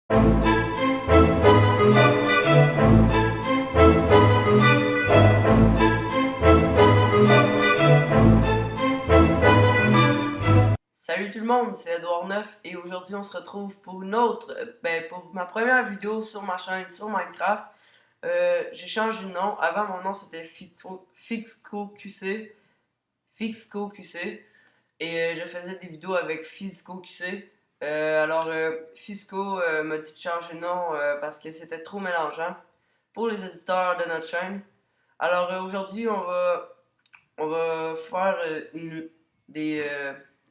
Salut tout le monde, c'est Edouard Neuf et aujourd'hui on se retrouve pour une autre, pour ma première vidéo sur ma chaîne sur Minecraft. J'ai changé de nom, avant mon nom c'était FixcoQC, FixcoQC et je faisais des vidéos avec FizcoQC. Fisco m'a dit de changer de nom parce que c'était trop mélangeant pour les éditeurs de notre chaîne. Aujourd'hui on va faire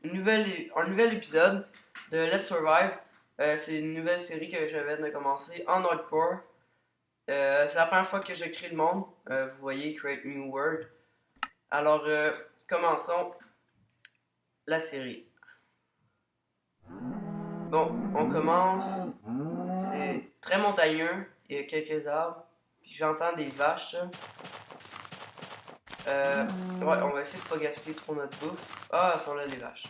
un nouvel épisode de Let's Survive. C'est une nouvelle série que je viens de commencer en hardcore. C'est la première fois que je crée le monde. Vous voyez, Create New World. Commençons la série. Bon, on commence. C'est très montagneux. Il y a quelques arbres. Puis j'entends des vaches. On va essayer de pas gaspiller trop notre bouffe. Ah, elles sont là les vaches.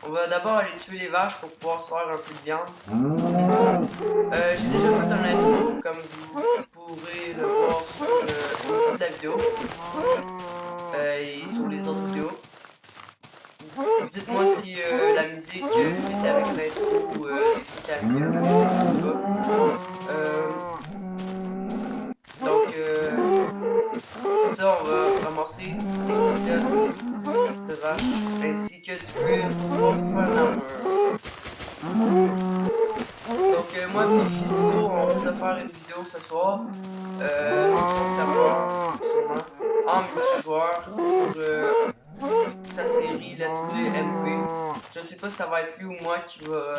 On va d'abord aller tuer les vaches pour pouvoir se faire un peu de viande. J'ai déjà fait un intro, comme vous pourrez le voir sur le début de la vidéo et sur les autres vidéos. Dites-moi si la musique fit avec l'intro ou des trucs à venir, je sais pas. C'est ça, on va ramasser des côtelettes de vache ainsi que du cuir pour pouvoir se faire une armure. Moi et Fisco, on risque de faire une vidéo ce soir sur son serveur, sûrement, en multijoueur pour sa série Let's Play MP. Je sais pas si ça va être lui ou moi qui va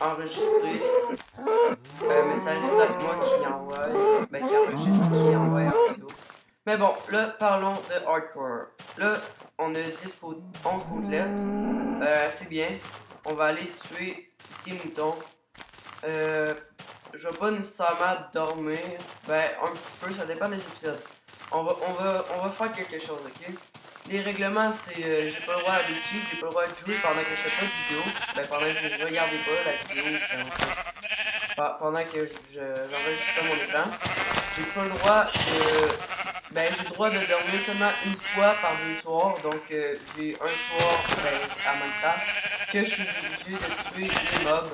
enregistrer, mais ça risque d'être moi qui qui enregistre, qui envoie en vidéo. Mais bon, là, parlons de hardcore. Là, on a 11 côtelettes. C'est bien. On va aller tuer des moutons. Je vais pas nécessairement dormir. Un petit peu, ça dépend des épisodes. On va faire quelque chose, ok? Les règlements, c'est j'ai pas le droit à des cheats, j'ai pas le droit de jouer pendant que je fais pas de vidéo. Pendant que vous regardez pas la vidéo, pendant que j'enregistre pas mon écran. J'ai pas le droit de. J'ai le droit de dormir seulement une fois par 2 soirs. Donc, j'ai un soir à Minecraft que je suis obligé de tuer les mobs.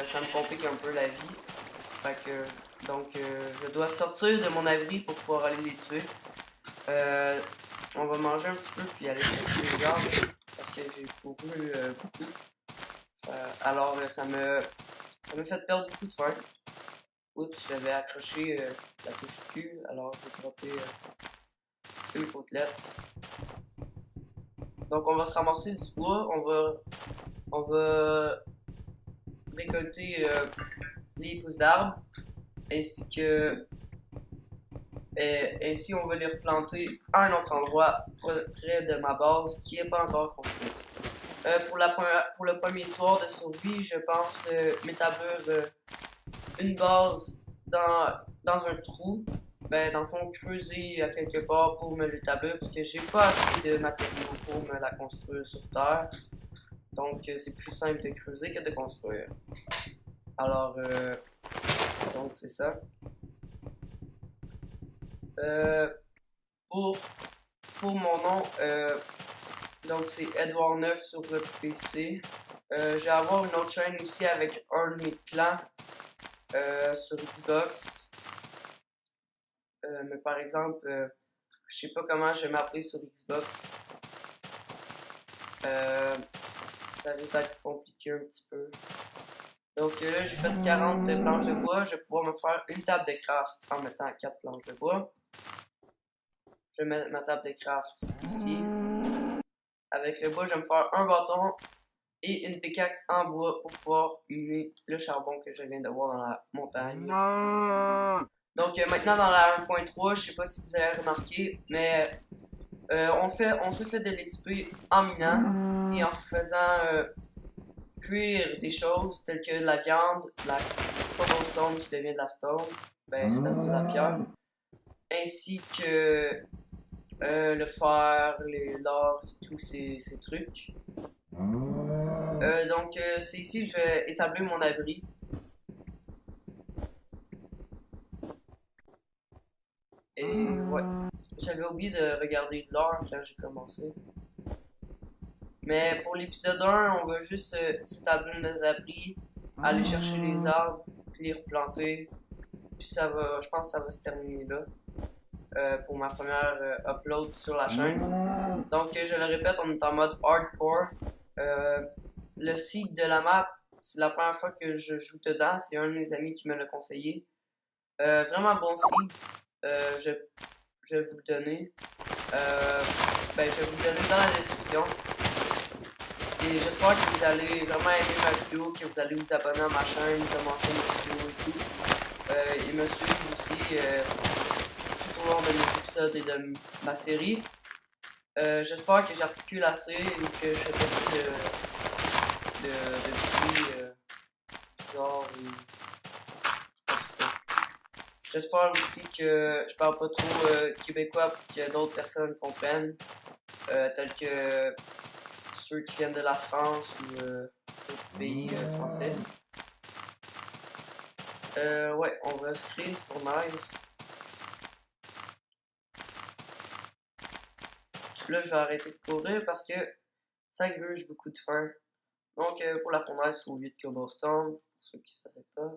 Ça me complique un peu la vie. Je dois sortir de mon abri pour pouvoir aller les tuer. On va manger un petit peu puis aller chercher les gars parce que j'ai couru beaucoup. Ça me fait perdre beaucoup de faim. Oups, j'avais accroché la touche Q, alors je vais dropper une côtelette. Donc on va se ramasser du bois, on va récolter les pousses d'arbres, ainsi on va les replanter à un autre endroit près de ma base qui n'est pas encore construite. Pour le premier soir de survie, je pense m'établir une base dans un trou, dans le fond creuser à quelque part pour me l'établir parce que j'ai pas assez de matériaux pour me la construire sur terre. Donc c'est plus simple de creuser que de construire. Donc c'est ça. Pour mon nom, donc c'est Edouard Neuf sur le PC. Je vais avoir une autre chaîne aussi avec un de mes clans sur Xbox. Mais par exemple, je sais pas comment je vais m'appeler sur Xbox. Ça risque d'être compliqué un petit peu. Donc là, j'ai fait 40 planches de bois. Je vais pouvoir me faire une table de craft en mettant 4 planches de bois. Je vais mettre ma table de craft ici. Avec le bois, je vais me faire un bâton et une pickaxe en bois pour pouvoir miner le charbon que je viens de voir dans la montagne. Donc maintenant dans la 1.3, je sais pas si vous avez remarqué, mais on se fait de l'XP en minant et en faisant cuire des choses telles que la viande, la cobblestone qui devient de la stone, c'est-à-dire la pierre, ainsi que le fer, l'or et tous ces trucs. Donc, c'est ici que je vais établir mon abri. Et ouais, j'avais oublié de regarder l'heure quand j'ai commencé. Mais pour l'épisode 1, on va juste s'établir nos abris, aller chercher les arbres, puis les replanter. Puis ça va, je pense que ça va se terminer là. Pour ma première upload sur la chaîne. Donc, je le répète, on est en mode hardcore. Le seed de la map, c'est la première fois que je joue dedans. C'est un de mes amis qui me l'a conseillé. Vraiment bon seed. Je vais vous le donner. Je vais vous le donner dans la description. Et j'espère que vous allez vraiment aimer ma vidéo, que vous allez vous abonner à ma chaîne, commenter mes vidéos et tout. Et me suivre aussi tout au long de mes épisodes et de ma série. J'espère que j'articule assez et que je fais pas plus de bruit bizarre. J'espère aussi que je parle pas trop québécois pour que d'autres personnes comprennent, tels que ceux qui viennent de la France ou d'autres pays français. Ouais, on va se créer une fournaise. Là, je vais arrêter de courir parce que ça gruge beaucoup de fer. Donc, pour la fournaise, il faut 8 cobblestone, pour ceux qui ne savaient pas.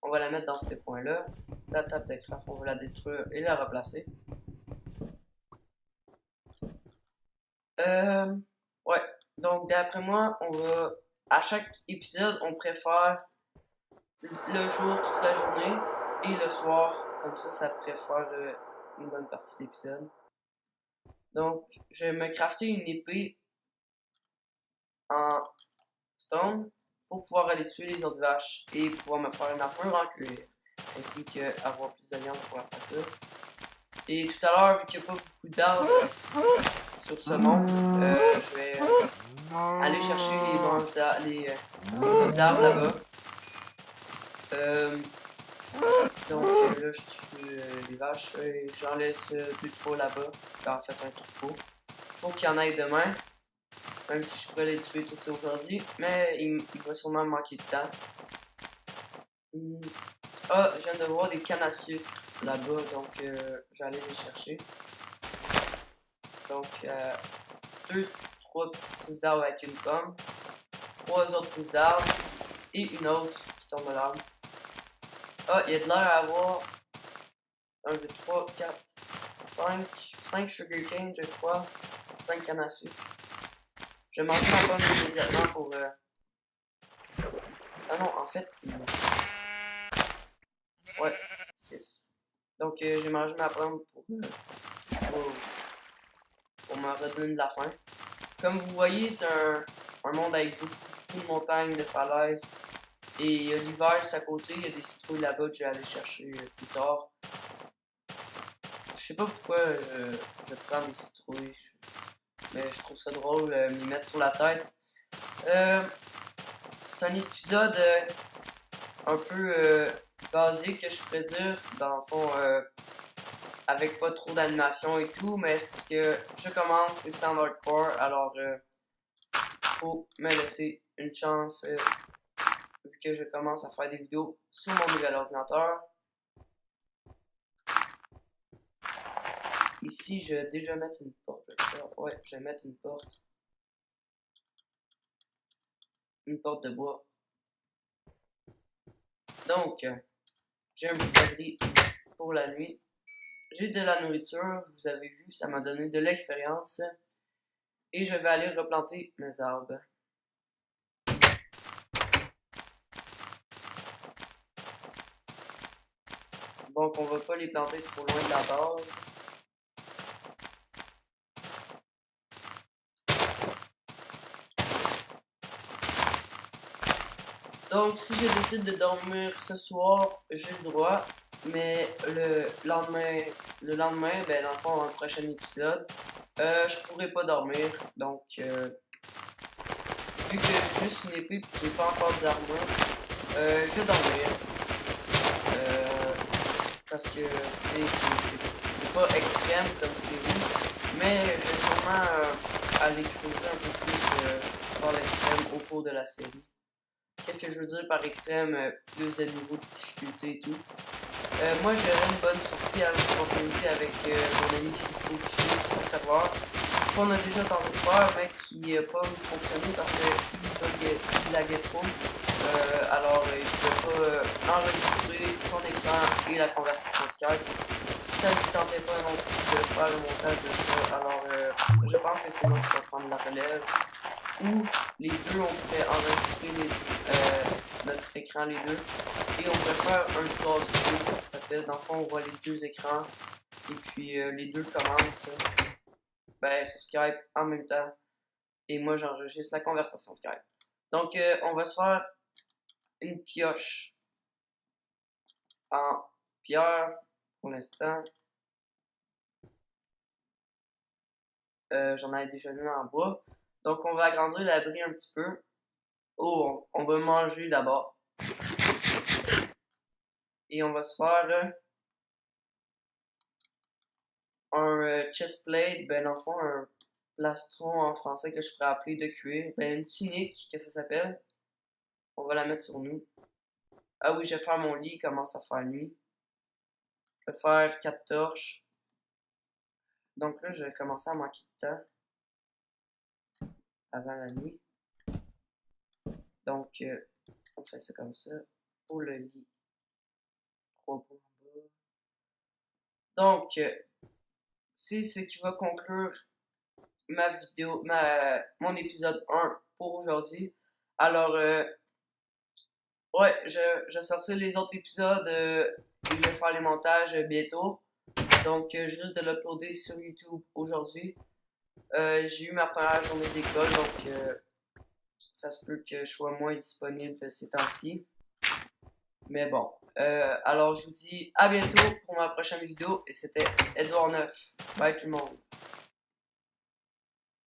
On va la mettre dans ce point-là. La table de craft, on va la détruire et la replacer. Ouais, donc d'après moi, on va, à chaque épisode, on préfère le jour, toute la journée, et le soir. Comme ça préfère une bonne partie de l'épisode. Donc, je vais me crafter une épée en stone pour pouvoir aller tuer les autres vaches et pouvoir me faire une armure en cuir, ainsi qu'avoir plus de viande pour la faire cuire. Et tout à l'heure, vu qu'il n'y a pas beaucoup d'arbres sur ce monde, je vais aller chercher les branches d'arbres, les pousses d'arbres là-bas. Donc là, je tue les vaches et j'en laisse 2-3 là-bas. En fait, un troupeau. Pour qu'il y en ait demain. Même si je pourrais les tuer tout aujourd'hui. Mais il va sûrement manquer de temps. Ah, je viens de voir des cannes à sucre là-bas. Donc, j'allais les chercher. Donc, 2-3 petites pousses d'arbres avec une pomme. 3 autres pousses d'arbres. Et une autre qui tombe de l'arbre. Ah, il y a de l'air à avoir 1, 2, 3, 4, 5 sugarcane, je crois. 5 cannes à sucre. Je vais manger ma pomme immédiatement pour. Ah non, en fait, il y en a 6. Ouais, 6. Donc, j'ai mangé ma pomme pour me redonner de la faim. Comme vous voyez, c'est un monde avec beaucoup de montagnes, de falaises. Et il y a l'hiver juste à côté, il y a des citrouilles là-bas que je vais aller chercher plus tard. Je sais pas pourquoi je prends des citrouilles, mais je trouve ça drôle de m'y mettre sur la tête. C'est un épisode un peu basique, je pourrais dire, dans le fond, avec pas trop d'animation et tout, mais c'est parce que je commence et c'est en hardcore, alors faut me laisser une chance. Vu que je commence à faire des vidéos sur mon nouvel ordinateur. Ici, je vais déjà mettre une porte. Ouais, je vais mettre une porte. Une porte de bois. Donc, j'ai un petit abri pour la nuit. J'ai de la nourriture, vous avez vu, ça m'a donné de l'expérience. Et je vais aller replanter mes arbres. Donc, on va pas les planter trop loin de la base. Donc, si je décide de dormir ce soir, j'ai le droit. Mais le lendemain, ben, dans le fond, dans le prochain épisode, je pourrais pas dormir. Donc, vu que j'ai juste une épée et que j'ai pas encore d'armure, je vais dormir. Parce que c'est pas extrême comme série, mais j'ai sûrement aller creuser un peu plus par l'extrême au cours de la série. Qu'est-ce que je veux dire par extrême? Plus de niveaux de difficulté et tout. Moi, j'aurais une bonne surprise à vous proposer avec mon ami Fisco QC sur son serveur. Qu'on a déjà tenté de faire, mais qui n'a pas fonctionné parce qu'il laguait trop. Alors, il ne pouvait pas enregistrer son écran et la conversation Skype. Ça ne lui tentait pas non plus de faire le montage de ça. Alors, je pense que c'est moi qui va prendre la relève. Ou les deux, on pourrait enregistrer notre écran, les deux. Et on pourrait faire un dual screen, ça s'appelle. Dans le fond, on voit les deux écrans. Et puis, les deux commentent sur Skype en même temps. Et moi, j'enregistre la conversation Skype. Donc, on va se faire une pioche en pierre pour l'instant. J'en avais déjà une en bois. Donc, on va agrandir l'abri un petit peu. Oh, on va manger d'abord. Et on va se faire un chestplate, ben dans le fond, un plastron en français que je pourrais appeler de cuir. Ben, une tunique, que ça s'appelle. On va la mettre sur nous. Ah oui, je vais faire mon lit, il commence à faire nuit. Je vais faire 4 torches. Donc là, je vais commencer à manquer de temps. Avant la nuit. Donc, on fait ça comme ça. Pour le lit. 3 points en bas. Donc, c'est ce qui va conclure ma vidéo, mon épisode 1 pour aujourd'hui. Alors, ouais, je sortirai les autres épisodes et je vais faire les montages bientôt. Donc, je risque de l'uploader sur YouTube aujourd'hui. J'ai eu ma première journée d'école, donc ça se peut que je sois moins disponible ces temps-ci. Mais bon, alors je vous dis à bientôt pour ma prochaine vidéo et c'était Edouard 9. Bye tout le monde.